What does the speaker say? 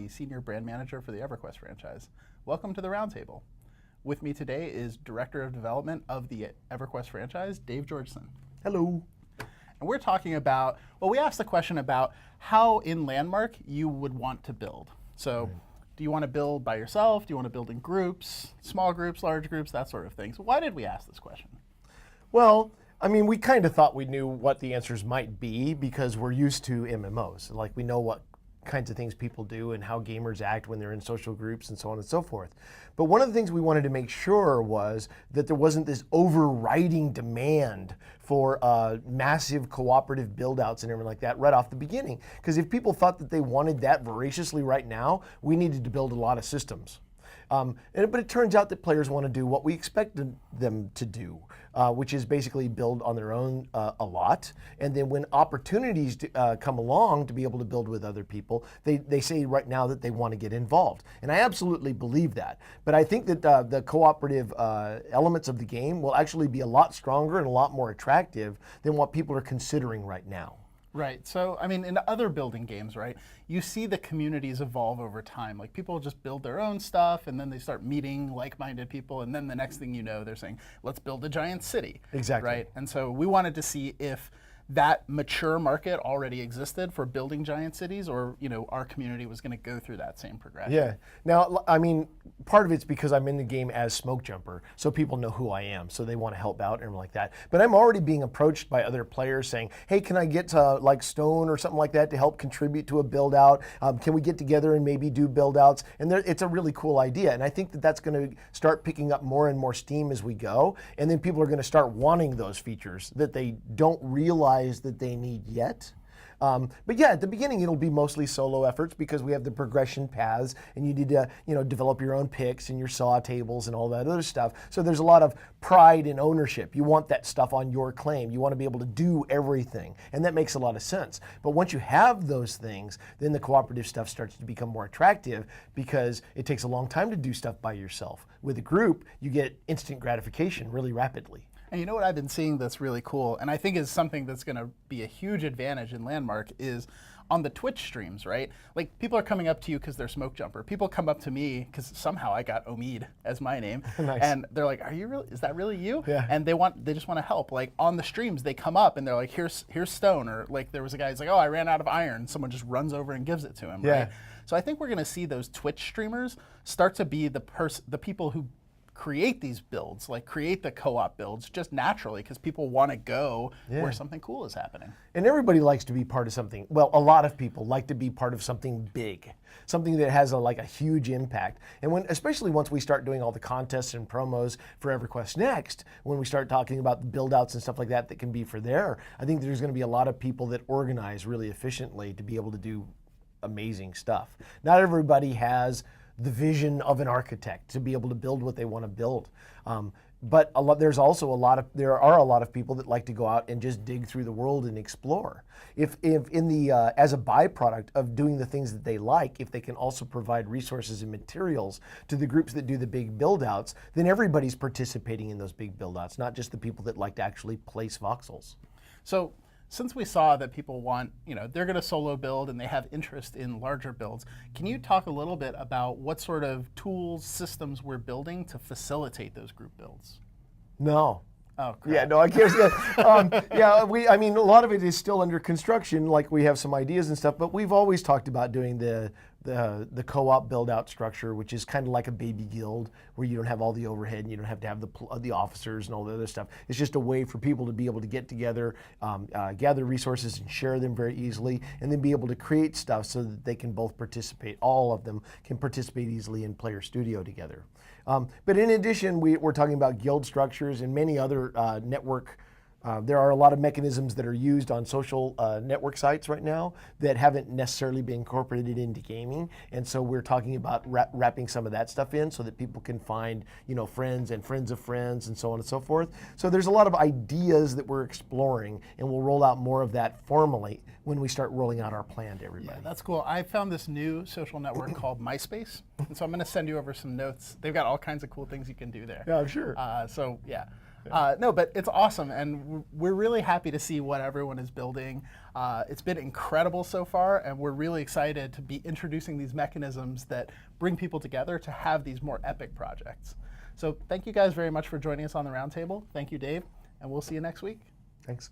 the Senior Brand Manager for the EverQuest franchise. Welcome to the Roundtable. With me today is Director of Development of the EverQuest franchise, Dave Georgeson. Hello. And we're talking about, well, we asked the question about how in Landmark you would want to build. So do you want to build by yourself? Do you want to build in groups, small groups, large groups, that sort of thing? So why did we ask this question? Well, I mean, we kind of thought we knew what the answers might be because we're used to MMOs. Like, we know what kinds of things people do and how gamers act when they're in social groups and so on and so forth. But one of the things we wanted to make sure was that there wasn't this overriding demand for massive cooperative build-outs and everything like that right off the beginning. Because if people thought that they wanted that voraciously right now, we needed to build a lot of systems. But it turns out that players want to do what we expected them to do, which is basically build on their own a lot. And then when opportunities come along to be able to build with other people, they say right now that they want to get involved. And I absolutely believe that. But I think that the cooperative elements of the game will actually be a lot stronger and a lot more attractive than what people are considering right now. Right. So, I mean, in other building games, right, you see the communities evolve over time. Like, people just build their own stuff, and then they start meeting like-minded people, and then the next thing you know, they're saying, let's build a giant city. Exactly. Right? And so we wanted to see if that mature market already existed for building giant cities, or, you know, our community was going to go through that same progression. Yeah. Now, I mean, part of it's because I'm in the game as Smoke Jumper, so people know who I am, so they want to help out and everything like that. But I'm already being approached by other players saying, hey, can I get like Stone or something like that to help contribute to a build out? Can we get together and maybe do build outs? And it's a really cool idea. And I think that that's going to start picking up more and more steam as we go. And then people are going to start wanting those features that they don't realize that they need yet. But yeah, at the beginning it'll be mostly solo efforts because we have the progression paths and you need to, you know, develop your own picks and your saw tables and all that other stuff. So there's a lot of pride and ownership. You want that stuff on your claim. You want to be able to do everything, and that makes a lot of sense. But once you have those things, then the cooperative stuff starts to become more attractive because it takes a long time to do stuff by yourself. With a group, you get instant gratification really rapidly. And you know what I've been seeing that's really cool, and I think is something that's going to be a huge advantage in Landmark, is on the Twitch streams, right? Like, people are coming up to you because they're Smoke Jumper. People come up to me because somehow I got Omid as my name, Nice. And they're like, "Are you really? Is that really you?" Yeah. And they just want to help. Like, on the streams, they come up and they're like, "Here's Stone," or like there was a guy who's like, "Oh, I ran out of iron." Someone just runs over and gives it to him. Yeah. Right? So I think we're going to see those Twitch streamers start to be the people who create these builds, like create the co-op builds just naturally because people want to go where something cool is happening. And everybody likes to be part of something. Well, a lot of people like to be part of something big, something that has a huge impact. And especially once we start doing all the contests and promos for EverQuest Next, when we start talking about the build outs and stuff like that that can be for there, I think there's going to be a lot of people that organize really efficiently to be able to do amazing stuff. Not everybody has the vision of an architect to be able to build what they want to build. But there are a lot of people that like to go out and just dig through the world and explore. If as a byproduct of doing the things that they like, if they can also provide resources and materials to the groups that do the big build outs, then everybody's participating in those big build outs, not just the people that like to actually place voxels. So, since we saw that people want, you know, they're going to solo build and they have interest in larger builds, can you talk a little bit about what sort of tools, systems we're building to facilitate those group builds? No. Oh, crap. Yeah, no, I can't. I mean, a lot of it is still under construction. Like, we have some ideas and stuff, but we've always talked about doing the co-op build-out structure, which is kind of like a baby guild, where you don't have all the overhead and you don't have to have the officers and all the other stuff. It's just a way for people to be able to get together, gather resources and share them very easily, and then be able to create stuff so that they can both participate. All of them can participate easily in Player Studio together. But in addition, we're talking about guild structures and many other network. There are a lot of mechanisms that are used on social network sites right now that haven't necessarily been incorporated into gaming, and so we're talking about wrapping some of that stuff in so that people can find, you know, friends and friends of friends and so on and so forth. So there's a lot of ideas that we're exploring, and we'll roll out more of that formally when we start rolling out our plan to everybody. Yeah, that's cool. I found this new social network called MySpace, and so I'm going to send you over some notes. They've got all kinds of cool things you can do there. Yeah, I'm sure. So yeah. No, but it's awesome, and we're really happy to see what everyone is building. It's been incredible so far, and we're really excited to be introducing these mechanisms that bring people together to have these more epic projects. So thank you guys very much for joining us on the roundtable. Thank you, Dave, and we'll see you next week. Thanks.